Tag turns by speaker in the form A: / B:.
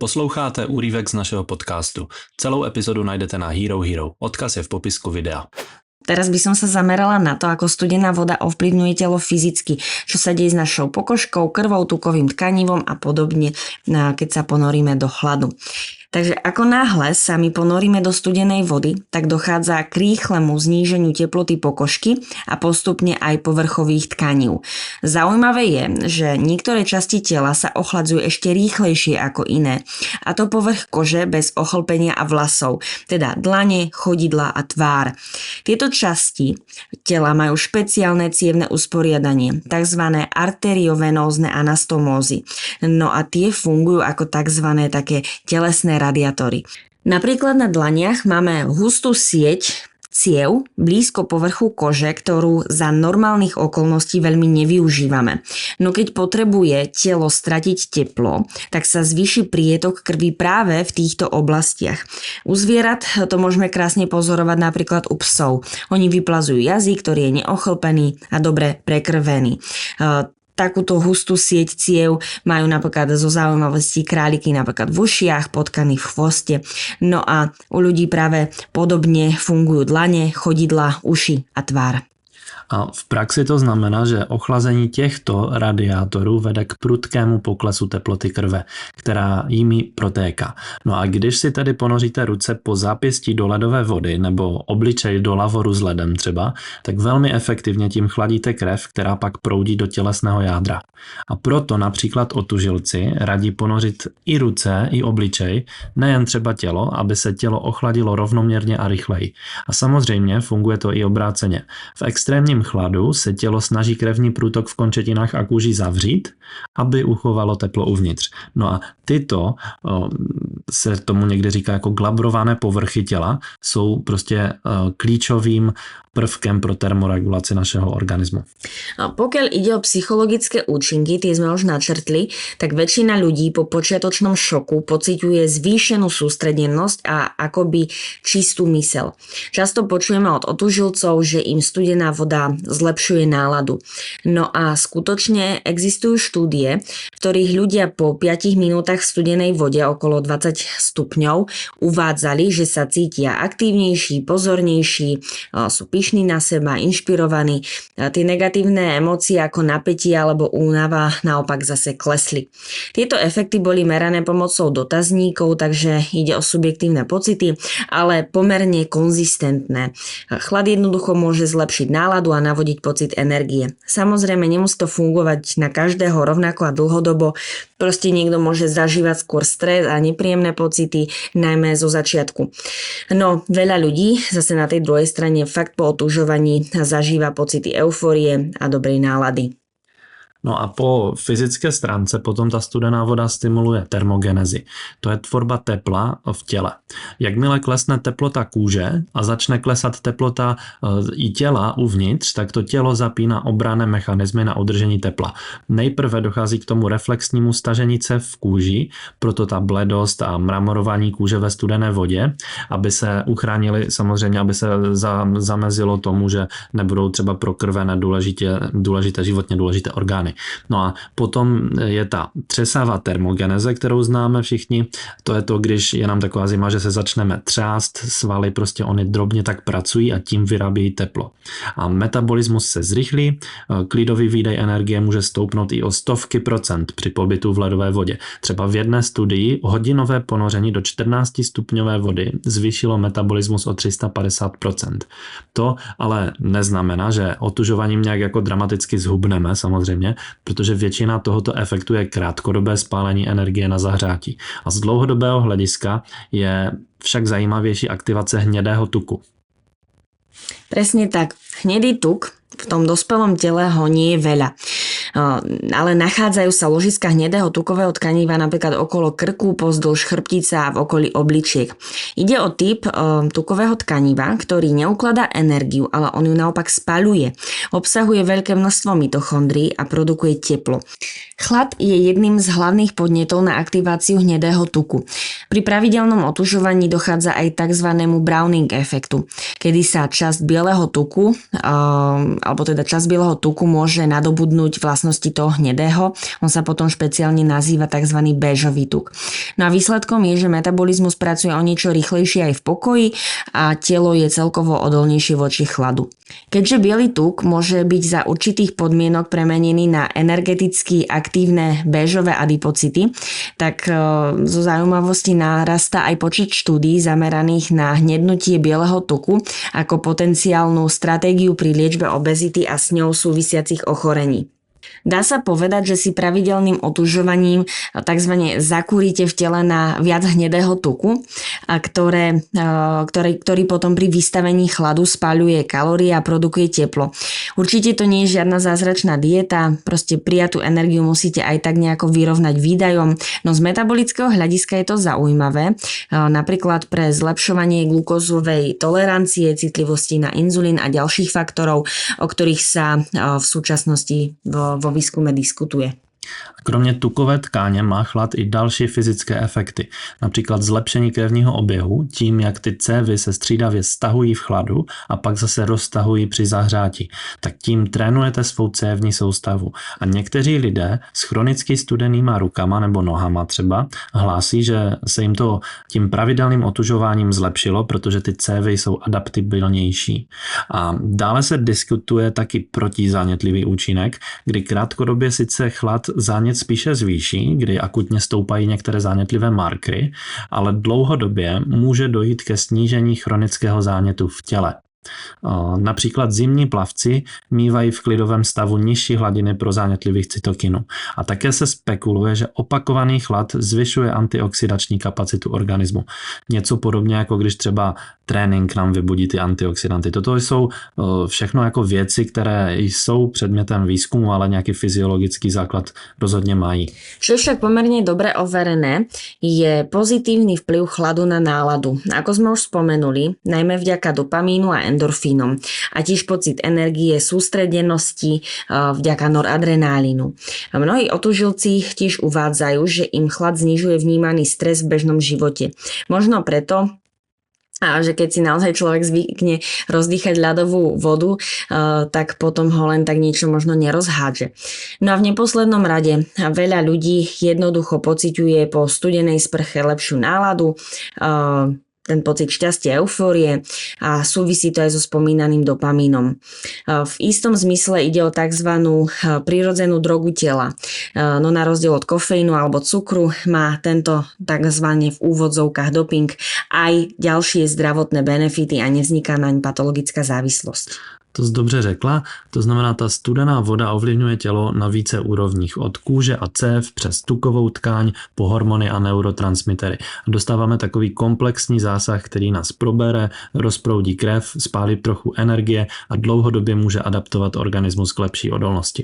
A: Posloucháte úryvek z našeho podcastu. Celou epizodu najdete na Hero Hero. Odkaz je v popisku videa.
B: Teraz by som sa zamerala na to, ako studená voda ovplyvňuje telo fyzicky, čo sa deje s našou pokožkou, krvou, tukovým tkanivom a podobne, keď sa ponoríme do chladu. Takže ako náhle sa my ponoríme do studenej vody, tak dochádza k rýchlemu zníženiu teploty pokožky a postupne aj povrchových tkanív. Zaujímavé je, že niektoré časti tela sa ochladzujú ešte rýchlejšie ako iné. A to povrch kože bez ochlpenia a vlasov, teda dlane, chodidlá a tvár. Tieto časti tela majú špeciálne cievne usporiadanie, tzv. Arteriovenózne anastomózy. No a tie fungujú ako tzv. Také telesné radiátory. Napríklad na dlaniach máme hustú sieť ciev blízko povrchu kože, ktorú za normálnych okolností veľmi nevyužívame. No keď potrebuje telo stratiť teplo, tak sa zvýši prietok krvi práve v týchto oblastiach. U zvierat to môžeme krásne pozorovať napríklad u psov. Oni vyplazujú jazyk, ktorý je neochlpený a dobre prekrvený. Takúto hustú sieť ciev majú napríklad zo zaujímavostí králiky napríklad v ušiach, potkany v chvoste. No a u ľudí práve podobne fungujú dlane, chodidlá, uši a tvár.
A: A v praxi to znamená, že ochlazení těchto radiátorů vede k prudkému poklesu teploty krve, která jimi protéká. No a když si tedy ponoříte ruce po zápěstí do ledové vody nebo obličej do lavoru s ledem třeba, tak velmi efektivně tím chladíte krev, která pak proudí do tělesného jádra. A proto například otužilci radí ponořit i ruce, i obličej, nejen třeba tělo, aby se tělo ochladilo rovnoměrně a rychleji. A samozřejmě funguje to i obráceně. V extrémním chladu se tělo snaží krevní průtok v končetinách a kůži zavřít, aby uchovalo teplo uvnitř. No a tyto, se tomu někdy říká jako glabrované povrchy těla, jsou prostě klíčovým prvkem pro termoregulaci našeho organizmu.
B: Pokiaľ ide o psychologické účinky, tie sme už načrtli, tak väčšina ľudí po počiatočnom šoku pociťuje zvýšenú sústredenosť a akoby čistú myseľ. Často počujeme od otužilcov, že im studená voda zlepšuje náladu. No a skutočne existujú štúdie, v ktorých ľudia po 5 minútach v studenej vode okolo 20 stupňov uvádzali, že sa cítia aktívnejší, pozornejší, sú pyšní na seba, inšpirovaní. Tie negatívne emócie ako napätie alebo únava naopak zase klesli. Tieto efekty boli merané pomocou dotazníkov, takže ide o subjektívne pocity, ale pomerne konzistentné. Chlad jednoducho môže zlepšiť náladu a navodiť pocit energie. Samozrejme, nemusí to fungovať na každého rovnako a dlhodobo. Proste niekto môže zažívať skôr stres a nepríjemné pocity, najmä zo začiatku. No, veľa ľudí zase na tej druhej strane fakt po otužovaní zažíva pocity eufórie a dobrej nálady.
A: No a po fyzické stránce potom ta studená voda stimuluje termogenezi. To je tvorba tepla v těle. Jakmile klesne teplota kůže a začne klesat teplota i těla uvnitř, tak to tělo zapíná obranné mechanismy na udržení tepla. Nejprve dochází k tomu reflexnímu stažení cev v kůži, proto ta bledost a mramorování kůže ve studené vodě, aby se uchránili, samozřejmě, aby se zamezilo tomu, že nebudou třeba prokrvené důležité životně důležité orgány. No a potom je ta třesavá termogeneze, kterou známe všichni. To je to, když je nám taková zima, že se začneme třást, svaly prostě oni drobně tak pracují a tím vyrábějí teplo. A metabolismus se zrychlí, klidový výdej energie může stoupnout i o 100% při pobytu v ledové vodě. Třeba v jedné studii hodinové ponoření do 14 stupňové vody zvýšilo metabolismus o 350%. To ale neznamená, že otužováním nějak jako dramaticky zhubneme samozřejmě, protože většina tohoto efektu je krátkodobé spálení energie na zahřátí. A z dlouhodobého hlediska je však zajímavější aktivace hnědého tuku.
B: Presne tak. Hnedý tuk v tom dospelom tele ho nie je veľa. Ale nachádzajú sa ložiska hnedého tukového tkaniva napríklad okolo krku, pozdĺž chrbtica a v okolí obličiek. Ide o typ tukového tkaniva, ktorý neukladá energiu, ale on ju naopak spaľuje. Obsahuje veľké množstvo mitochondrií a produkuje teplo. Chlad je jedným z hlavných podnetov na aktiváciu hnedého tuku. Pri pravidelnom otužovaní dochádza aj tzv. Browning efektu, kedy sa časť bieleho tuku, alebo teda časť bieleho tuku môže nadobudnúť vlastnosti toho hnedého. On sa potom špeciálne nazýva tzv. Béžový tuk. No a výsledkom je, že metabolizmus pracuje o niečo rýchlejšie aj v pokoji a telo je celkovo odolnejšie voči chladu. Keďže biely tuk môže byť za určitých podmienok premenený na energeticky aktívne béžové adipocity, tak zo zaujímavosti narastá aj počet štúdií zameraných na hnednutie bieleho tuku ako potenciálnu stratégiu pri liečbe obezity a s ňou súvisiacich ochorení. Dá sa povedať, že si pravidelným otužovaním tzv. Zakúrite v tele na viac hnedého tuku, ktorý potom pri vystavení chladu spaľuje kalórie a produkuje teplo. Určite to nie je žiadna zázračná dieta, proste prijatú energiu musíte aj tak nejako vyrovnať výdajom, no z metabolického hľadiska je to zaujímavé, napríklad pre zlepšovanie glukózovej tolerancie, citlivosti na inzulín a ďalších faktorov, o ktorých sa v súčasnosti vo výskume diskutuje.
A: Kromě tukové tkáně má chlad i další fyzické efekty, například zlepšení krevního oběhu tím, jak ty cévy se střídavě stahují v chladu a pak zase roztahují při zahřátí. Tak tím trénujete svou cévní soustavu. A někteří lidé s chronicky studenýma rukama nebo nohama třeba hlásí, že se jim to tím pravidelným otužováním zlepšilo, protože ty cévy jsou adaptibilnější. A dále se diskutuje taky protizánětlivý účinek, kdy krátkodobě sice chlad zánět spíše zvýší, kdy akutně stoupají některé zánětlivé markery, ale dlouhodobě může dojít ke snížení chronického zánětu v těle. Například zimní plavci mívají v klidovém stavu nižší hladiny prozánětlivých cytokinů. A také se spekuluje, že opakovaný chlad zvyšuje antioxidační kapacitu organismu. Něco podobně jako když třeba trénink nám vybudí ty antioxidanty. Toto jsou všechno jako věci, které jsou předmětem výzkumu, ale nějaký fyziologický základ rozhodně mají.
B: Čo však pomerne dobre overené je pozitívny vplyv chladu na náladu. Ako sme už spomenuli, najmä vďaka dopamínu a endorfínom a tiež pocit energie, sústredenosti vďaka noradrenálinu. Mnohí otužilci tiež uvádzajú, že im chlad znižuje vnímaný stres v bežnom živote. Možno preto, a že keď si naozaj človek zvykne rozdýchať ľadovú vodu, tak potom ho len tak niečo možno nerozhádže. No a v neposlednom rade veľa ľudí jednoducho pociťuje po studenej sprche lepšiu náladu, ten pocit šťastia a eufórie a súvisí to aj so spomínaným dopamínom. V istom zmysle ide o tzv. Prirodzenú drogu tela. No na rozdiel od kofeínu alebo cukru má tento tzv. V úvodzovkách doping aj ďalšie zdravotné benefity a nevzniká naň patologická závislosť.
A: To jsi dobře řekla, to znamená, ta studená voda ovlivňuje tělo na více úrovních, od kůže a cév přes tukovou tkáň po hormony a neurotransmitery. Dostáváme takový komplexní zásah, který nás probere, rozproudí krev, spálí trochu energie a dlouhodobě může adaptovat organismus k lepší odolnosti.